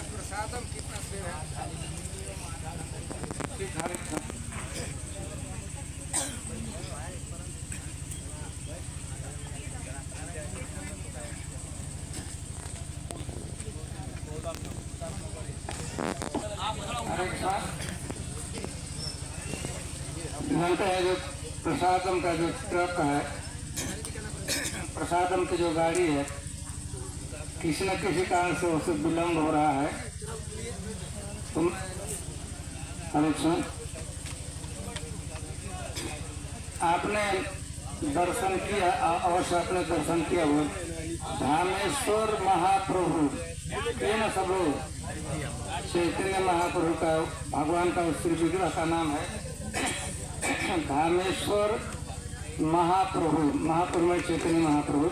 प्रसादम कितना देर है? जानते हैं जो प्रसादम का जो ट्रक है, प्रसादम की जो गाड़ी है, किसी न किसी कारण से उसे विलम्ब हो रहा है। तुम सुन, आपने दर्शन किया, अवश्य आपने दर्शन किया वो धामेश्वर महाप्रभु, ये ना सब लोग चैतन्य महाप्रभु का, भगवान का श्री विग्रह का नाम है धामेश्वर महाप्रभु। महाप्रभु में चैतन्य महाप्रभु।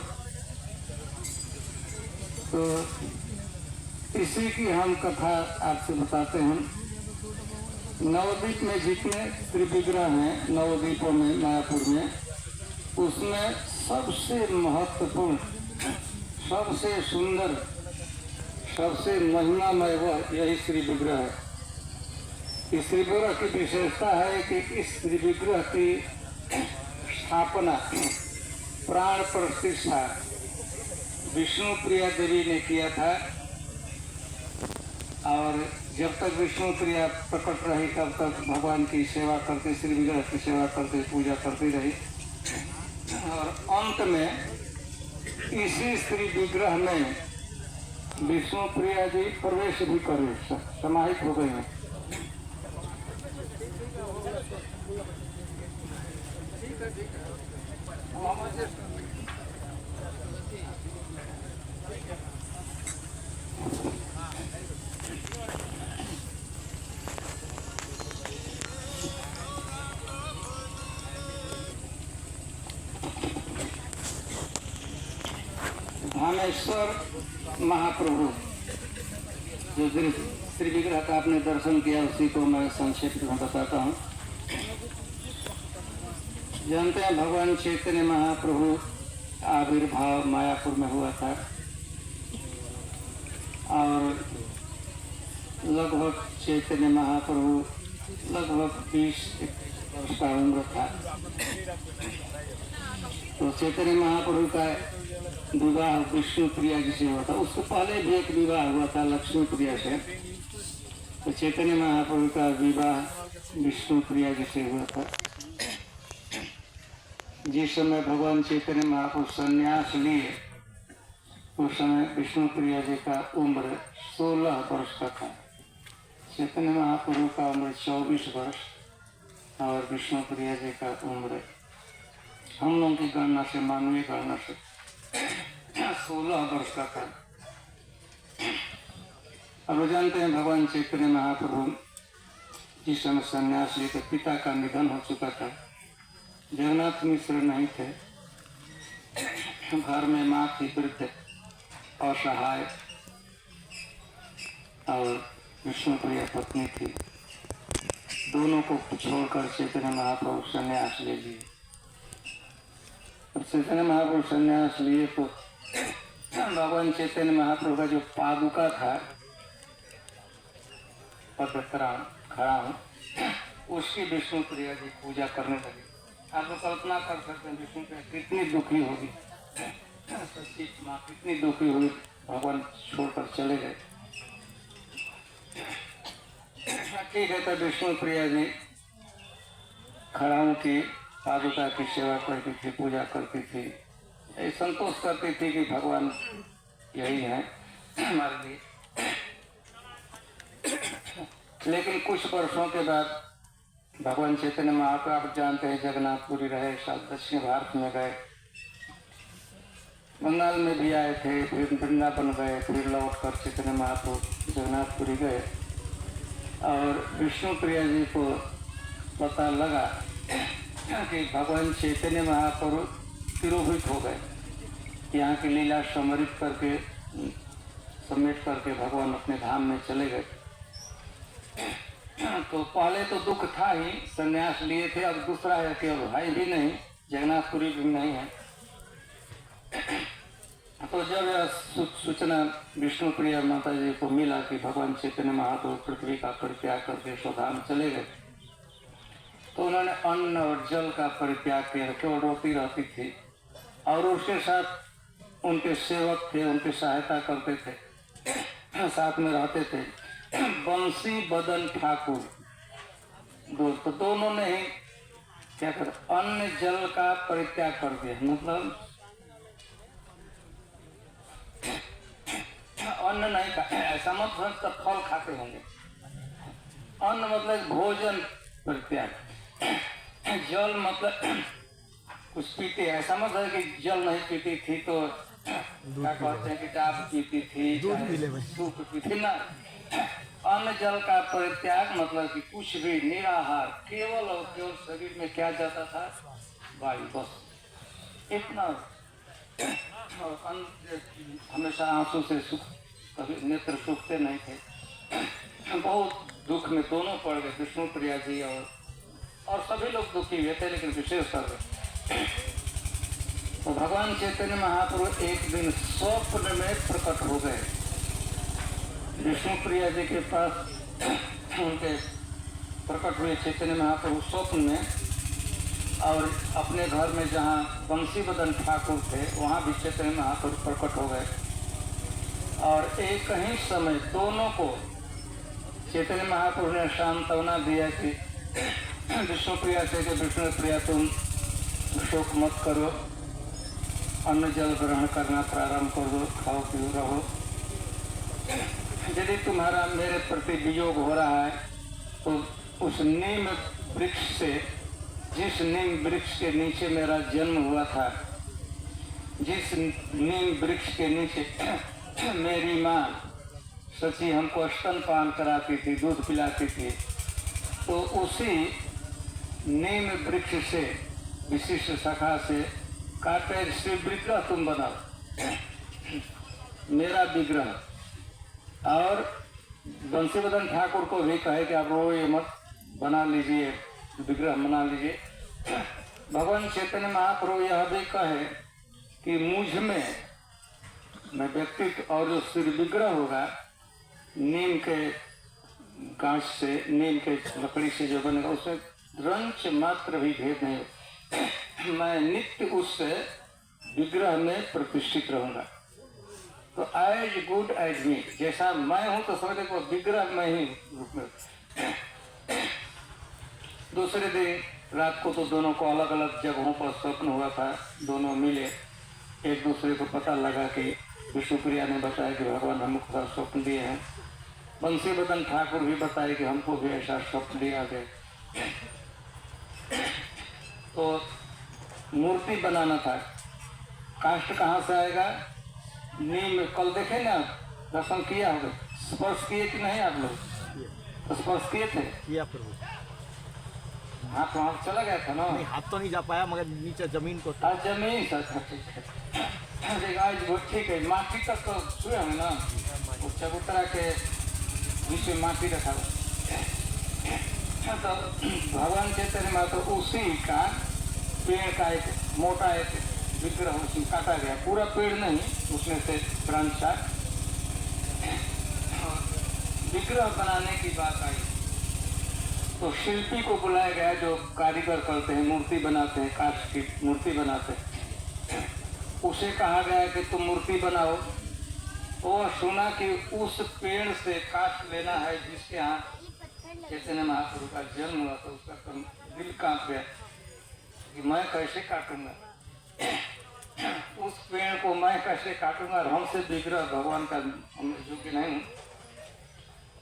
तो इसी की हम कथा आपसे बताते हैं। नवद्वीप में जितने श्री विग्रह हैं, नवद्वीपों में, मायापुर में, उसमें सबसे महत्वपूर्ण, सबसे सुंदर, सबसे महिमामय वह यही श्री विग्रह है। इस श्री विग्रह की विशेषता है कि इस श्री विग्रह की स्थापना, प्राण प्रतिष्ठा विष्णु प्रिया देवी ने किया था। और जब तक विष्णु प्रिया प्रकट रही तब तक भगवान की सेवा करते, श्री विग्रह की सेवा करते, पूजा करती रही। और अंत में इसी श्री विग्रह में विष्णु प्रिया जी प्रवेश भी करे, समाहित हो गए हैं। धामेश्वर महाप्रभु, जो श्री विग्रह का आपने दर्शन किया, उसी को मैं संक्षेप में बताता हूँ। जानते हैं भगवान चैतन्य महाप्रभु आविर्भाव मायापुर में हुआ था और लगभग चैतन्य महाप्रभु लगभग 20 वर्ष का उम्र था। तो चैतन्य महाप्रभु का विवाह विष्णु प्रिया जी से हुआ था। उससे पहले भी एक विवाह हुआ था लक्ष्मी प्रिया से। तो चैतन्य महाप्रभु का विवाह विष्णु प्रिया जी से हुआ था। जिस समय भगवान चैतन्य महाप्रभु संन्यास लिए, उस समय विष्णु प्रिया जी का उम्र 16 वर्ष का था। चैतन्य महाप्रभु का उम्र 24 वर्ष और विष्णु प्रिया जी का उम्र हम लोगों की गणना से, मानवीय गणना से 16 वर्ष का था। अब जानते हैं भगवान चैतन्य महाप्रभु जिस समय संन्यास लिए, पिता का निधन हो चुका था। जगन्नाथ मिश्र नहीं थे, घर में माँ थी वृद्ध, असहाय, और विष्णु प्रिया पत्नी थी। दोनों को छोड़कर चैतन्य महाप्रभु संन्यास ले लिए। चैतन्य महाप्रभु संन्यास लिए तो भगवान चैतन्य महाप्रभु का जो पादुका था, पदत्राण खड़ा हूँ, उसकी विष्णु प्रिया जी पूजा करने लगी। आप लोग कल्पना कर सकते हैं विष्णु प्रिया कितनी दुखी होगी, सच्ची माँ कितनी दुखी हुई, भगवान छोड़कर चले गए। ठीक है, तो विष्णु प्रिया जी खड़ाऊ की पादुका की सेवा करती थी, पूजा करती थी, संतोष करती थी कि भगवान यही है हमारे लिए। लेकिन कुछ वर्षों के बाद भगवान चैतन्य महाप्रभु, आप जानते हैं जगन्नाथपुरी रहे, साथ दक्षिण भारत में गए, बंगाल में भी आए थे, फिर वृंदावन गए, फिर लौट कर चैतन्य महाप्रभु जगन्नाथपुरी गए। और विष्णु प्रिया जी को पता लगा कि भगवान चैतन्य महाप्रभु तिरोहित हो गए। यहाँ की लीला समरित करके, समेट करके भगवान अपने धाम में चले गए। तो पहले तो दुख था ही, संन्यास लिए थे, अब दूसरा है कि अब भाई भी नहीं, जगन्नाथपुरी भी नहीं है। तो जब यह सूचना विष्णु प्रिया माता जी को मिला कि भगवान चैतन्य महाप्रभु पृथ्वी का परित्याग करके स्वधाम चले गए, तो उन्होंने अन्न और जल का परित्याग किया। केवल रोटी रहती थी और उसके साथ उनके सेवक थे, उनकी सहायता करते थे, साथ में रहते थे बंसी बदन ठाकुर तो दोनों ने ही क्या कर अन्न जल का परित्याग कर दिया। मतलब अन्न नहीं खा, ऐसा मत समझ तो फल खाते होंगे। अन्न मतलब भोजन परित्याग, जल मतलब कुछ पीते, ऐसा मत है कि जल नहीं पीती थी तो क्या कहते हैं कि डाब पीती थी, सूप पीती ना। अन्न जल का परित्याग मतलब कि कुछ भी निराहार, केवल और केवल शरीर में क्या जाता था, वायु, बस इतना। और हमेशा आंसू से सुख, कभी नेत्र सूखते नहीं थे। बहुत दुख में दोनों पड़ गए, विष्णु प्रिया जी और सभी लोग दुखी हुए थे, लेकिन विशेष कर तो भगवान चैतन्य महाप्रभु एक दिन स्वप्न में प्रकट हो गए विष्णु प्रिया जी के पास। उनके प्रकट हुए चैतन्य महाप्रभु स्वप्न में, और अपने घर में जहाँ बंसी बदन ठाकुर थे वहाँ भी चैतन्य महाप्रभु प्रकट हो गए। और एक ही समय दोनों को चैतन्य महाप्रभु ने सांत्वना दिया कि विष्णु प्रिया से कि विष्णु प्रिया तुम शोक मत करो, अन्न जल ग्रहण करना प्रारंभ कर दो, खाओ पियो रहो। यदि तुम्हारा मेरे प्रति वियोग हो रहा है तो उस नीम वृक्ष से, जिस नीम वृक्ष के नीचे मेरा जन्म हुआ था, जिस नीम वृक्ष के नीचे मेरी माँ सची हमको स्तनपान कराती थी, दूध पिलाती थी, तो उसी नीम वृक्ष से, विशिष्ट शाखा से काटे श्री विग्रह तुम बनाओ, मेरा विग्रह। और बंसीबदन ठाकुर को भी कहे कि आप रोए मत, बना लीजिए विग्रह, बना लीजिए। भगवान चैतन्य महाप्रभु यह भी कहे कि मुझ में, मैं व्यक्तित्व और जो श्री विग्रह होगा नीम के कांच से, नीम के लकड़ी से जो बनेगा, उसमें रंच मात्र भी भेद नहीं हो। मैं नित्य उस विग्रह में प्रतिष्ठित रहूंगा। तो एज गुड एज मी, जैसा मैं हूं तो समझे को विग्रह मैं ही रूप में। दूसरे दिन रात को तो दोनों को अलग अलग जगहों पर स्वप्न हुआ था, दोनों मिले, एक दूसरे को पता लगा कि विष्णु प्रिया ने बताया कि भगवान हमको स्वप्न दिए हैं, बंसीबदन ठाकुर भी बताए कि हमको भी ऐसा स्वप्न दिया गया। तो मूर्ति बनाना था, काष्ठ कहाँ से आएगा, नीम, कल देखे ना, दर्शन किया होगा, स्पर्श किए कि नहीं आप लोग, तो स्पर्श किए थे, किया प्रभु। हाथ वहाँ चला गया था ना, नहीं, हाथ तो नहीं जा पाया, मगर नीचे जमीन को आज जमीन आज वो ठीक है, माटी तक तो छुए हमें ना, उस चबूतरा के नीचे माटी रखा तो भगवान चैतन्य महाप्रभु उसी का पेड़ का एक मोटा एक विग्रह उसमें काटा गया, पूरा पेड़ नहीं, उसमें से ब्रांच विग्रह बनाने की बात आई तो शिल्पी को बुलाया गया, जो कारीगर करते हैं, मूर्ति बनाते हैं, काष्ठ की मूर्ति बनाते हैं, उसे कहा गया कि तुम मूर्ति बनाओ। वो सुना कि उस पेड़ से काष्ठ लेना है जिसके यहाँ चैतन्य महाप्रभु का जन्म हुआ, तो उसका दिल कांप गया कि मैं कैसे काटूंगा उस पेड़ को, मैं कैसे काटूंगा, और हमसे विग्रह भगवान का योग्य नहीं हूँ।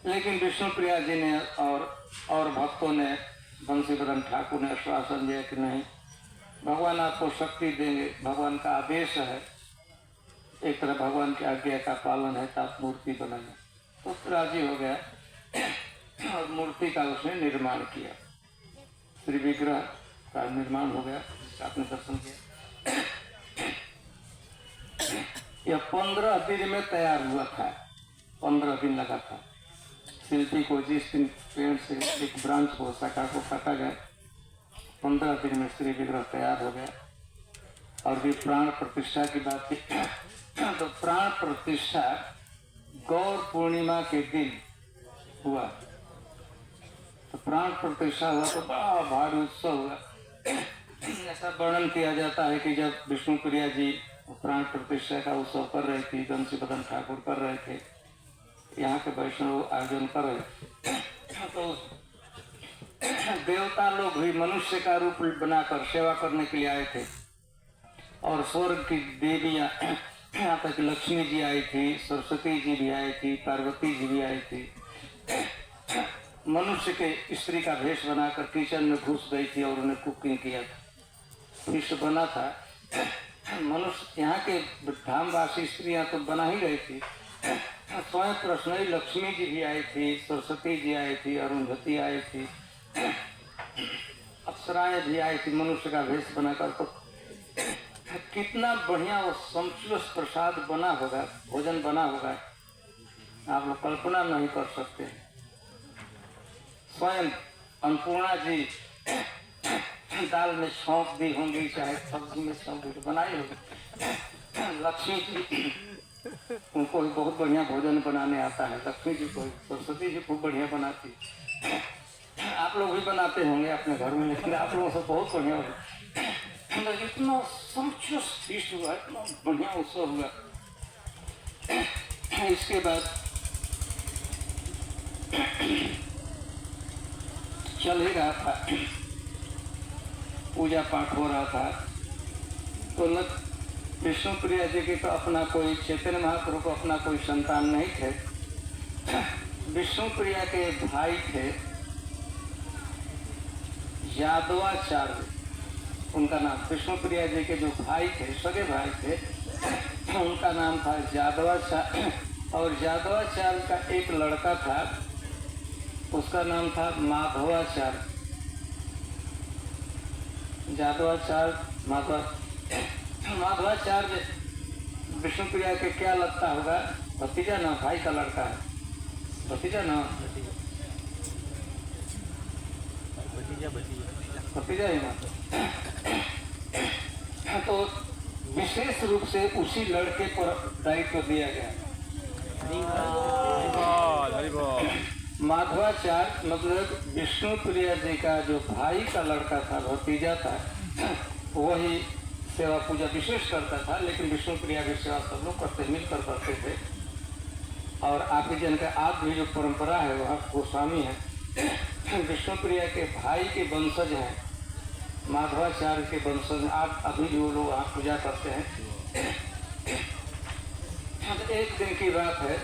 लेकिन विष्णु प्रिया जी ने और भक्तों ने, बंसीबदन ठाकुर ने आश्वासन दिया कि नहीं, भगवान आपको शक्ति देंगे, भगवान का आदेश है, एक तरह भगवान की आज्ञा का पालन है, तो आप मूर्ति बनाए। तो राजी हो गया और मूर्ति का उसने निर्माण किया, श्री विग्रह का निर्माण हो गया, आपने दर्शन किया। यह 15 दिन में तैयार हुआ था, 15 दिन लगा था शिल्पी को। जिस दिन पेड़ से एक ब्रांच को, शाखा को काटा गया, 15 दिन में श्री विग्रह तैयार हो गया। और भी प्राण प्रतिष्ठा की बात थी, तो प्राण प्रतिष्ठा गौर पूर्णिमा के दिन हुआ। तो प्राण प्रतिष्ठा हुआ तो बड़ा भारी उत्सव हुआ। ऐसा वर्णन किया जाता है कि जब विष्णु प्रिया जी प्राण प्रतिष्ठा का उत्सव कर रहे थे, बंशीवदन ठाकुर कर रहे थे, यहाँ के वैष्णव आयोजन कर रहे थे, तो देवता लोग भी मनुष्य का रूप बनाकर सेवा करने के लिए आए थे। और स्वर्ग की देवियां, यहाँ तक लक्ष्मी जी आई थी, सरस्वती जी भी आई थी, पार्वती जी भी आई थी। मनुष्य के स्त्री का भेष बनाकर किचन में घुस गई थी और उन्हें कुकिंग किया था, फिश बना था। मनुष्य यहाँ के धामवासी स्त्रियां तो बना ही रही थी, स्वयं प्रश्नई लक्ष्मी जी भी आई थी, सरस्वती जी आई थी, अरुंधति आई थी, अप्सराएं भी आई थी मनुष्य का भेष बनाकर। तो कितना बढ़िया वो संतुष्ट प्रसाद बना होगा, भोजन बना होगा, आप लोग कल्पना नहीं कर सकते। स्वयं अन्नपूर्णा जी दाल में सौंप दी होंगी, चाहे सब्जी में सौंप दी बनाई होगी। लक्ष्मी जी, उनको भी बहुत बढ़िया भोजन बनाने आता है। लक्ष्मी जी को, सरस्वती जी खूब बढ़िया बनाती। आप लोग भी बनाते होंगे अपने घर में, लेकिन आप लोगों से बहुत बढ़िया होगा। इतना संतुष्ट फीस्ट हुआ, इतना बढ़िया उत्सव हुआ। इसके बाद चल ही रहा था, पूजा पाठ हो रहा था। तो विष्णु प्रिया जी के तो अपना कोई, चैतन्य महाप्रभु को अपना कोई संतान नहीं थे। विष्णु प्रिया के भाई थे यादवाचार्य, उनका नाम, विष्णु प्रिया जी के जो भाई थे, सगे भाई थे, उनका नाम था यादवाचार्य। और यादवाचार्य का एक लड़का था, उसका नाम था माधवाचार्य। माधवाचार्य विष्णु प्रिया के क्या लगता होगा? भतीजा ना, भाई का लड़का है, भतीजा ना, भतीजा ही ना। तो विशेष रूप से उसी लड़के पर दायित्व दिया गया। माधवाचार्य मतलब विष्णु प्रिया जी का जो भाई का लड़का था, भतीजा था, वही सेवा पूजा विशेष करता था। लेकिन विष्णु प्रिया की सेवा सब लोग करते, मिलकर करते थे। और आप जन का आज भी जो परंपरा है वह गोस्वामी है, विष्णु प्रिया के भाई के वंशज हैं, माधवाचार्य के वंशज। आप अभी भी वो लोग वहाँ पूजा करते हैं। एक दिन की बात है,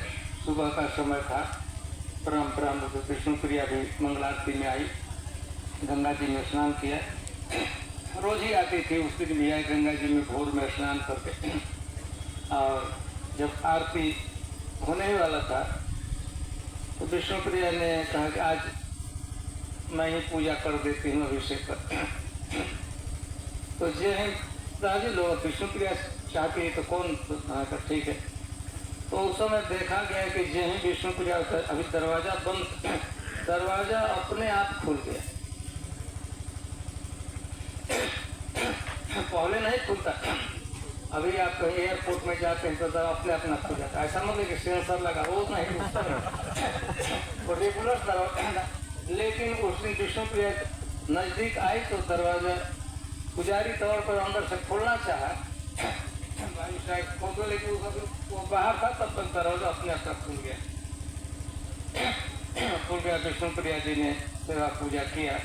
सुबह का समय था, परम्परा में विष्णु प्रिया भी मंगलारती में आई, गंगा जी में स्नान किया। रोज ही आती थी, उस दिन भी आई गंगा जी में भोर में स्नान करके। और जब आरती होने ही वाला था तो विष्णु प्रिया ने कहा कि आज मैं ही पूजा कर देती हूँ, अभिषेक कर। तो जय राजी लोग, विष्णु प्रिया चाहती है तो कौन, ठीक है। तो उस समय देखा गया कि जय ही विष्णु प्रिया, अभी दरवाजा बंद, दरवाजा अपने आप खुल गया। पहले नहीं खुलता, अभी आप कहीं एयरपोर्ट में जाते हैं तो अपने अपना खुल जाता है। ऐसा मतलब कि सेंसर लगा, वो नहीं खुलता, वो रेगुलर दरवाजा। लेकिन उस दिन विष्णु प्रिया नजदीक आई तो दरवाजा पुजारी तौर पर अंदर से खोलना चाहा, लेकिन वो बाहर था, तब तक दरवाजा अपने आप खुल गया। खुल गया। विष्णु प्रिया जी ने सेवा पूजा किया,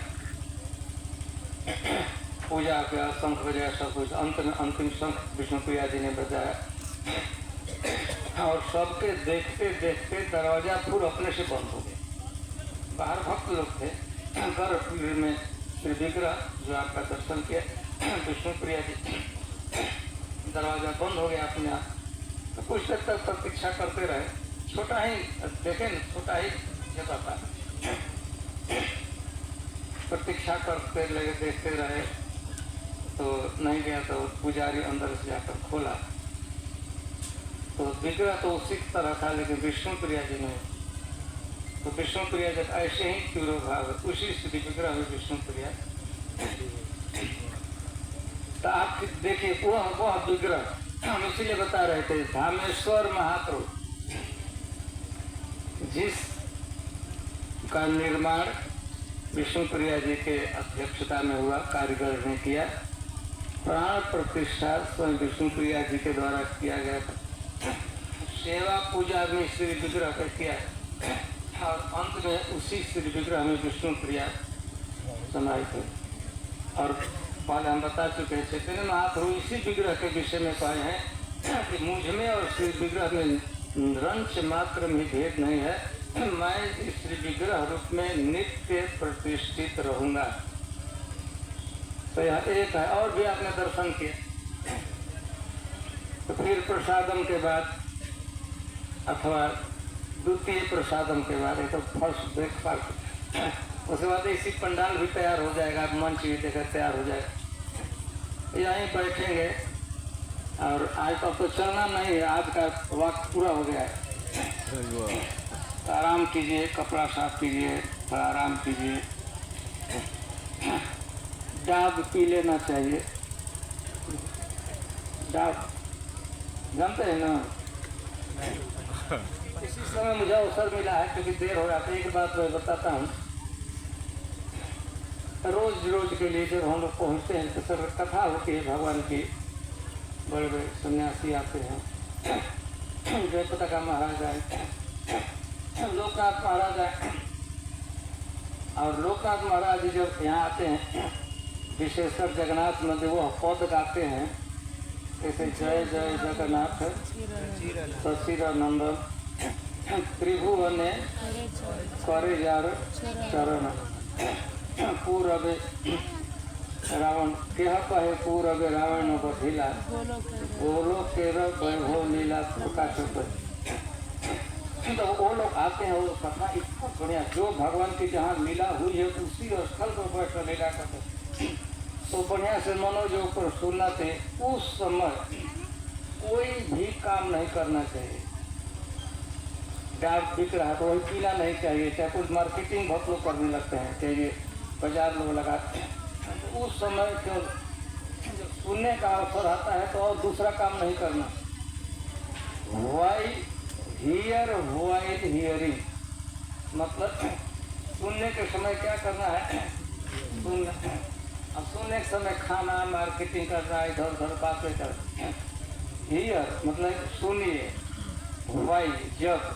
पूजा किया, शंख बजाया, सब कुछ। अंत में अंतिम शंख विष्णु प्रिया जी ने बजाया और सबके देखते देखते दरवाजा फिर अपने से बंद हो गया। बाहर भक्त लोग थे, गर्भ में श्री विग्रह जो आपका दर्शन किया, विष्णु प्रिया जी, दरवाजा बंद हो गया अपने आप। तो कुछ देर तक प्रतीक्षा करते रहे, छोटा ही देखें, छोटा ही जगह था, प्रतीक्षा करते लगे, देखते रहे तो नहीं गया। तो पुजारी अंदर से जाकर खोला तो विग्रह तो उसी तरह था, लेकिन विष्णु प्रिया जी ने, तो विष्णु प्रिया जब ऐसे ही तीव्र भाव, उसी स्थिति विग्रह हुई विष्णु प्रिया। तो आप देखिए वह विग्रह हम इसीलिए बता रहे थे धामेश्वर महाप्रभु जिस का निर्माण विष्णुप्रिया जी के अध्यक्षता में हुआ, कारीगर ने किया। प्राण प्रतिष्ठा स्वयं विष्णुप्रिया जी के द्वारा किया गया था। सेवा पूजा में श्री विग्रह का किया और अंत में उसी श्री विग्रह में विष्णुप्रिया समाई थे। और पहले हम बता चुके हैं चैतन्य महाप्रभु इसी विग्रह के विषय में कहे हैं कि मुझ में और श्री विग्रह में रंच मात्र में भेद नहीं है, मैं इस श्री विग्रह रूप में नित्य प्रतिष्ठित रहूंगा। तो यह एक है। और भी आपने दर्शन किया। तो फिर प्रसादम के बाद अथवा द्वितीय प्रसादम के बाद, तो फर्स्ट ब्रेकफास्ट, उसके बाद इसी पंडाल भी तैयार हो जाएगा, मंच भी देखकर तैयार हो जाएगा। यहीं बैठेंगे और आज तक तो चलना नहीं है, आज का वक्त पूरा हो गया है। तो आराम कीजिए, कपड़ा साफ कीजिए, थोड़ा आराम कीजिए। डाब पी लेना चाहिए। डाब जानते हैं ना? इसी समय मुझे अवसर मिला है क्योंकि देर हो रहा था। एक बात मैं बताता हूँ, रोज रोज के लिए जब हम लोग पहुँचते हैं तो सर कथा होती है भगवान की। बड़े बड़े सन्यासी आते हैं, जयपता का महाराज आए, लोकनाथ महाराज आए। और लोकनाथ महाराज जब यहाँ आते हैं, विशेषकर जगन्नाथ मंदिर, वो पद गाते हैं जैसे जय जय जगन्नाथ सचिदानंद त्रिभुवने करे जार चरण पूरब रावण केह कहे पूरब रावण बधिला बोलो केर वैभव लीला प्रकाश। तो वो लोग आते हैं, वो कथा इतना बढ़िया, जो भगवान की जहाँ लीला हुई है उसी स्थल पर बैठ लीला करते, तो बढ़िया से मनोयोग पर सुनना चाहिए। उस समय कोई भी काम नहीं करना चाहिए। डाब बिक रहा तो वही पीना नहीं चाहिए, चाहे कुछ मार्केटिंग बहुत लोग करने लगते हैं, चाहिए बाजार लोग लगाते हैं। तो उस समय जो सुनने का अवसर आता है तो और दूसरा काम नहीं करना। वाई हियर वाइल हियरिंग, मतलब सुनने के समय क्या करना है, अब सुनने के समय खाना, मार्केटिंग करना, इधर उधर बातें करना। हियर मतलब सुनिए, वाई जब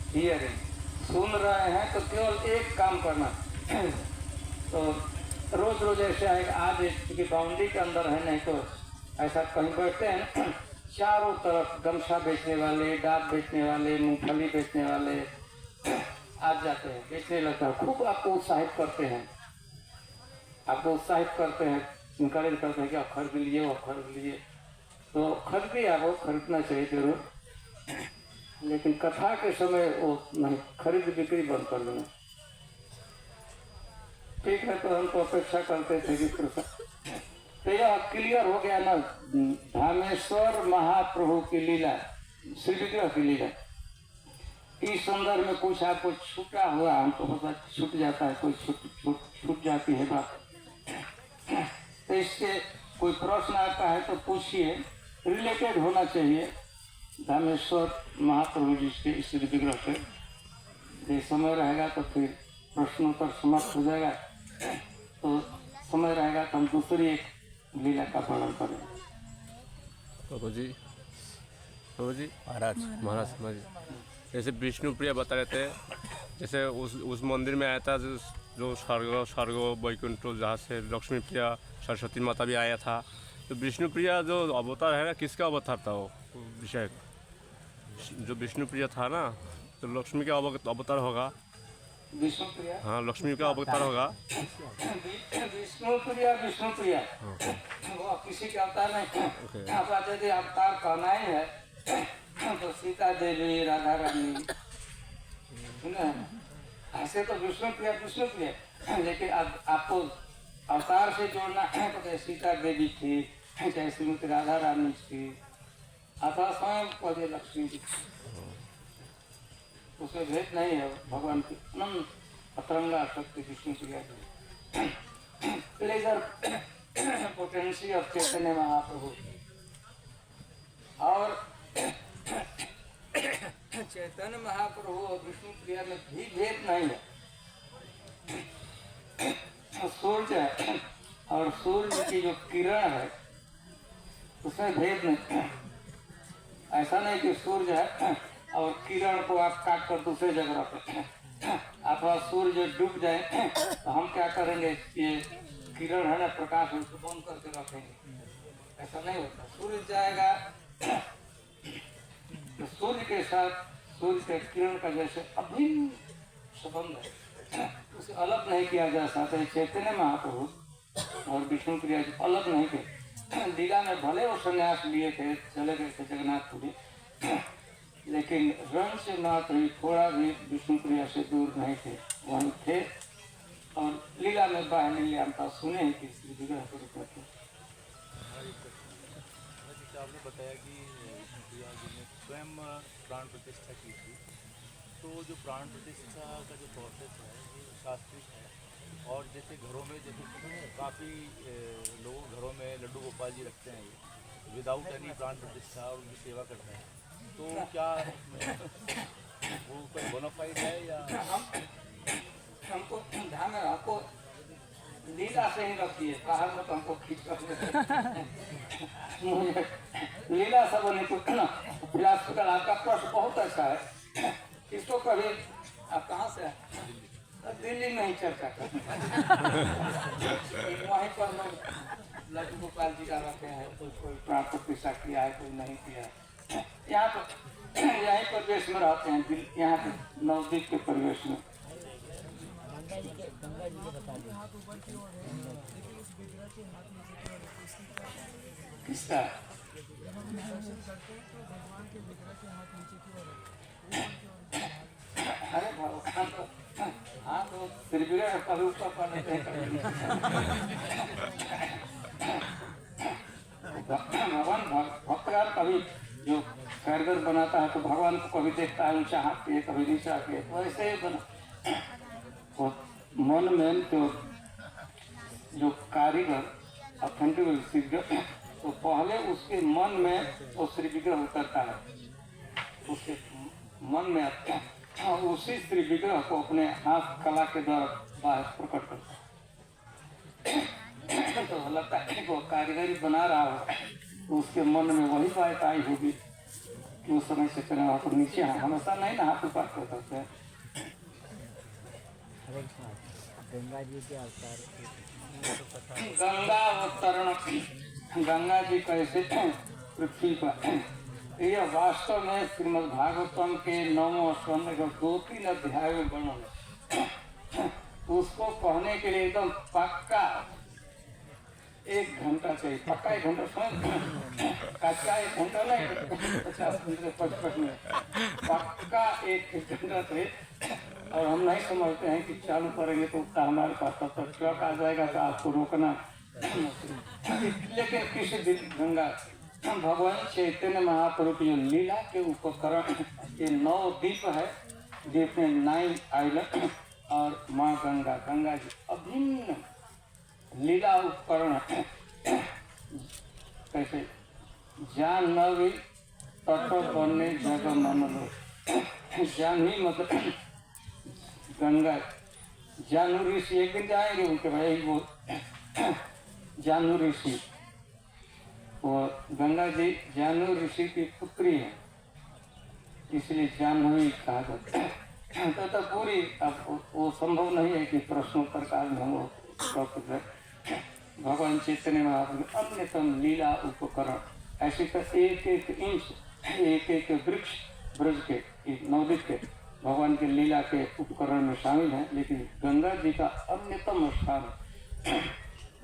हियरिंग सुन रहे हैं तो केवल एक काम करना। तो रोज रोज ऐसे है, आज इसकी बाउंड्री के अंदर है, नहीं तो ऐसा कहीं बैठते हैं, चारों तरफ गमछा बेचने वाले, डाब बेचने वाले, मूंगफली बेचने वाले आ जाते हैं, बेचने लगता है। खूब आपको उत्साहित करते हैं, आपको उत्साहित करते हैं, इंकरेज करते हैं कि आप खरीद लीजिए, वो खरीद लीजिए। तो खरीदिए, आपको खरीदना चाहिए जरूर, लेकिन कथा के समय वो नहीं, खरीद बिक्री बंद कर देना। ठीक है, तो हम तो अपेक्षा करते थे कि तो यह क्लियर हो गया ना, धामेश्वर महाप्रभु की लीला, श्री विग्रह की लीला। इस संदर्भ में कुछ आपको छूटा हुआ, हमको पता छूट जाता है, कोई छूट जाती है बात। तो इसके कोई प्रश्न आता है तो पूछिए, रिलेटेड होना चाहिए धामेश्वर महाप्रभु जी के श्री विग्रह से। ये समय रहेगा तो फिर प्रश्नोत्तर समाप्त हो जाएगा, तो समय रहेगा तो हम दूसरी एक लीला का वर्णन करेंगे। प्रभु जी महाराज जैसे विष्णुप्रिया बता रहे थे, जैसे उस मंदिर में आया था जो स्वर्ग वैकुंठ, जहाँ से लक्ष्मी प्रिया सरस्वती माता भी आया था। तो विष्णुप्रिया जो अवतार है ना, किसका अवतार था वो विषय? जो विष्णुप्रिया था ना, तो लक्ष्मी का अवतार होगा। विष्णुप्रिया, हाँ, लक्ष्मी का अवतार होगा। विष्णुप्रिया वो किसी का अवतार नहीं। आपका यदि अवतार कहना ही है तो सीता देवी, राधा रानी, ऐसे तो विष्णुप्रिया, लेकिन आपको अवतार से जोड़ना है तो सीता देवी थी, चाहे श्रीमती राधा रानी थी, अथवा स्वयं पौधे लक्ष्मी जी, उसमें भेद नहीं है। भगवान की अनंत अतरंगा शक्ति विष्णुप्रिया की pleasure potency of Chaitanya Mahaprabhu. और चैतन्य महाप्रभु और विष्णु प्रिया में भी भेद नहीं है। सूर्य है और सूर्य की जो किरण है उसमें भेद नहीं। ऐसा नहीं कि सूर्य है और किरण को आप काट कर दूसरे जगह रखें, अथवा सूर्य डूब जाए तो हम क्या करेंगे, ये किरण है ना प्रकाश उसको बंद करके रखेंगे, ऐसा नहीं होता। सूर्य जाएगा तो सूर्य के साथ सूर्य के किरण का जैसे अभिन्न संबंध है, उसे अलग नहीं किया जा सकता। चैतन्य महाप्रभु और विष्णु प्रिया जी अलग नहीं थे। लीला में भले वो संन्यास लिए थे, चले गए थे जगन्नाथपुरी, लेकिन रंग से मात्र ही थोड़ा भी विष्णु प्रिया से दूर नहीं थे, वहीं थे। और लीला में बाहर लीलामता सुने ही कि श्री विग्रह को रूप में थे। आपने बताया कि प्रिया जी ने स्वयं प्राण प्रतिष्ठा की थी, तो जो प्राण प्रतिष्ठा का जो प्रोसेस है ये शास्त्रीय है। और जैसे घरों में जैसे काफ़ी लोग घरों में लड्डू गोपाल जी रखते हैं, ये विदाउट एनी प्राण प्रतिष्ठा और उनकी सेवा करते हैं, तो क्या वो कोई बोनाफाइड है या हमको ध्यान में आपको लीला से ही रखिए, बाहर में तो हमको खींच कर मुझे लीला सब नहीं कुछ ना। फिलहाल आपका प्रश्न बहुत अच्छा है, इसको कभी आप कहाँ से दिल्ली में ही चर्चा कर वहीं पर लोग लड्डू गोपाल जी का रखे हैं, कोई प्राण प्रतिष्ठा किया है, कोई नहीं किया है। यहाँ पर यही परिवेश में रहते हैं, यहाँ पे नवदीप के परिवेश में। किसका अरे भगवान तो हाँ तो त्रिपुरा कभी ऊपर पर लेते हैं, भगवान भक्तगार कभी जो कारीगर बनाता है तो भगवान को कभी देखता है ऊंचा हाथ के, कभी नीचा के, तो ऐसे ही बना। तो मन में जो कारीगर ऑथेंटिक तो पहले उसके मन में वो श्री विग्रह उतरता है, उसके मन में उसी श्री विग्रह को अपने हाथ कला के द्वारा बाहर प्रकट करता है। तो लगता है वो कारीगरी बना रहा हो तो उसके मन में वही बात आई होगी कि उस समय से चले वहाँ पर नीचे हमेशा नहीं ना हाथ ऊपर कर सकते हैं। गंगा जी के अवतार, गंगा अवतरण, गंगा जी कैसे पृथ्वी पर, यह वास्तव में श्रीमद् भागवतम के 9वें स्कंद के 2-3 अध्याय में वर्णन है। उसको पढ़ने के लिए एकदम पक्का 1 घंटा चाहिए, पक्का 1 घंटा समय, कच्चा 1 घंटा नहीं, 50 मिनट 55 मिनट, पक्का 1 घंटा चाहिए। और हम नहीं समझते हैं कि चालू करेंगे तो उतना हमारे पास तब तक ट्रक आ जाएगा तो आपको रोकना। लेकिन किसी दिन गंगा भगवान चैतन्य महाप्रभु की जो लीला के उपकरण, ये 9 द्वीप है, द्वीप में 9 आइलैंड और माँ गंगा, गंगा जी अभिन्न लीला उपकरण है। कैसे जानवी तट बने जग मन लो, जानवी मतलब गंगा। जानू ऋषि एक दिन जाएंगे उनके भाई, वो जानू ऋषि, वो गंगा जी जानू ऋषि की पुत्री है, इसलिए जानवी कहा जाता है। तो पूरी अब वो संभव नहीं है कि प्रश्नोत्तर काल में वो भगवान चैतन्य महाप्रभु अन्यतम लीला उपकरण, ऐसे तो एक इंच, एक वृक्ष ब्रज के नवदीप के भगवान के लीला के उपकरण में शामिल है। लेकिन गंगा जी का अन्यतम स्थान,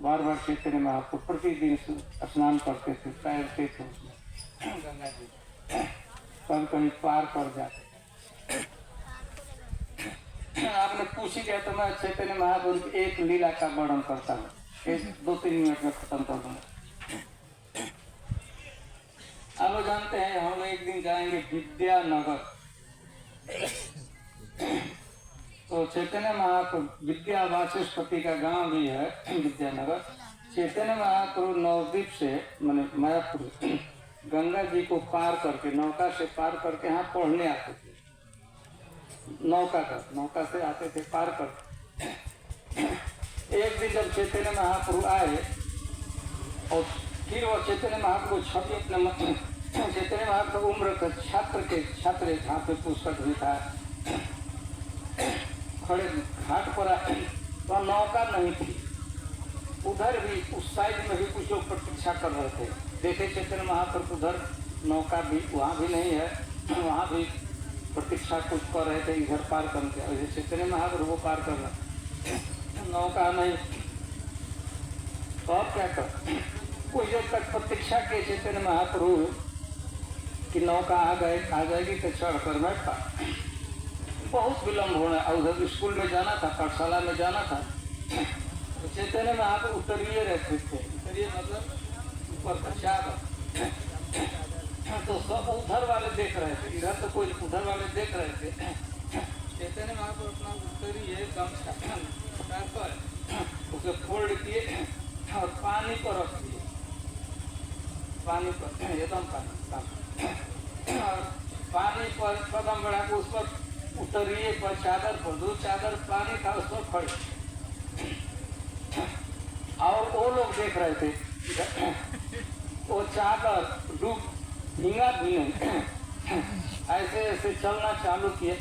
बार बार चैतन्य महाप्रभु प्रतिदिन स्नान करते थे, तैरते थे उसमें, गंगा जी कभी कभी पार कर जाते। आपने पूछी गया तो मैं चैतन्य महाप्रभु की एक लीला का वर्णन करता हूँ, 2-3 मिनट में खत्म कर दूंगा। आप लोग जानते हैं हम लोग एक दिन जाएंगे विद्यानगर, तो चैतन्य महाप्रभु विद्या वाचस्पति का गांव भी है विद्यानगर। चैतन्य महाप्रभु नवदीप से माने मायापुर गंगा जी को पार करके, नौका से पार करके यहाँ पढ़ने आते थे। नौका से आते थे पार कर। एक दिन जब चैतन्य महाप्रभु आए और फिर वो चैतन्य महाप्रभु छवि अपने चैतन्य महाप्रभु उम्र के छात्र जहाँ पे पुस्तक भी था, खड़े घाट पर आए तो नौका नहीं थी। उधर भी उस साइड में भी कुछ लोग प्रतीक्षा कर रहे थे। देखे चैतन्य महाप्रभु उधर नौका भी वहाँ भी नहीं है, वहाँ भी प्रतीक्षा कुछ कर रहे थे इधर पार करके। और चैतन्य महाप्रभु पार कर रहे, नौका नहीं। तो अब क्या कर, कुछ देर तक प्रतीक्षा किए चैतन्य महाप्रभु कि नौका आ जाएगी तो चढ़ कर बैठा। बहुत विलम्ब होना, उधर स्कूल में जाना था, पाठशाला में जाना था। तो चैतन्य महाप्रभु उतरिए रहते थे, उतरिए मतलब ऊपर का चादर। तो सब उधर वाले देख रहे थे, इधर तो कोई, उधर वाले देख रहे थे। चैतन्य महाप्रभु अपना उतरिए गमछा उतार कर उसे फोल्ड किए और पानी पर रख दिए, पानी पर एकदम पानी और पानी पर कदम बढ़ा के उस पर उतरिए पर चादर पर, दो चादर पानी था उस पर खड़े। और वो लोग देख रहे थे वो चादर डूब भींगा भी नहीं, ऐसे ऐसे चलना चालू किए।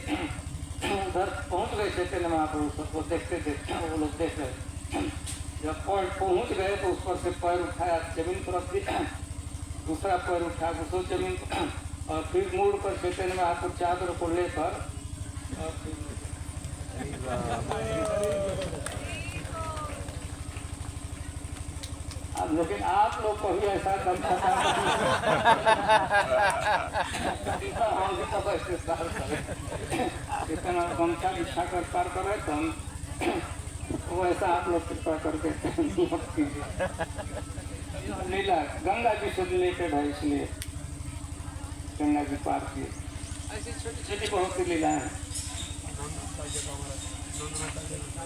उधर पहुंच गए चैतन्य महाप्रभु, सबको देखते थे, वो लोग देख रहे। जब पहुंच गए तो उस पर से पैर उठाया, जमीन पर रख दिया, दूसरा पैर उठा दूसरो जमीन पर, और फिर मुड़ कर चैतन्य महाप्रभु चादर को लेकर और अब लेकिन आप लोग कभी ऐसा गमछा इतना गमछा बिछा कर पार कर रहे तो हम वो ऐसा आप लोग कृपा करके मत कीजिए। लीला गंगा जी से रिलेटेड है, इसलिए गंगा जी पार किए। ऐसी छोटी छोटी बहुत सी लीलाएं हैं।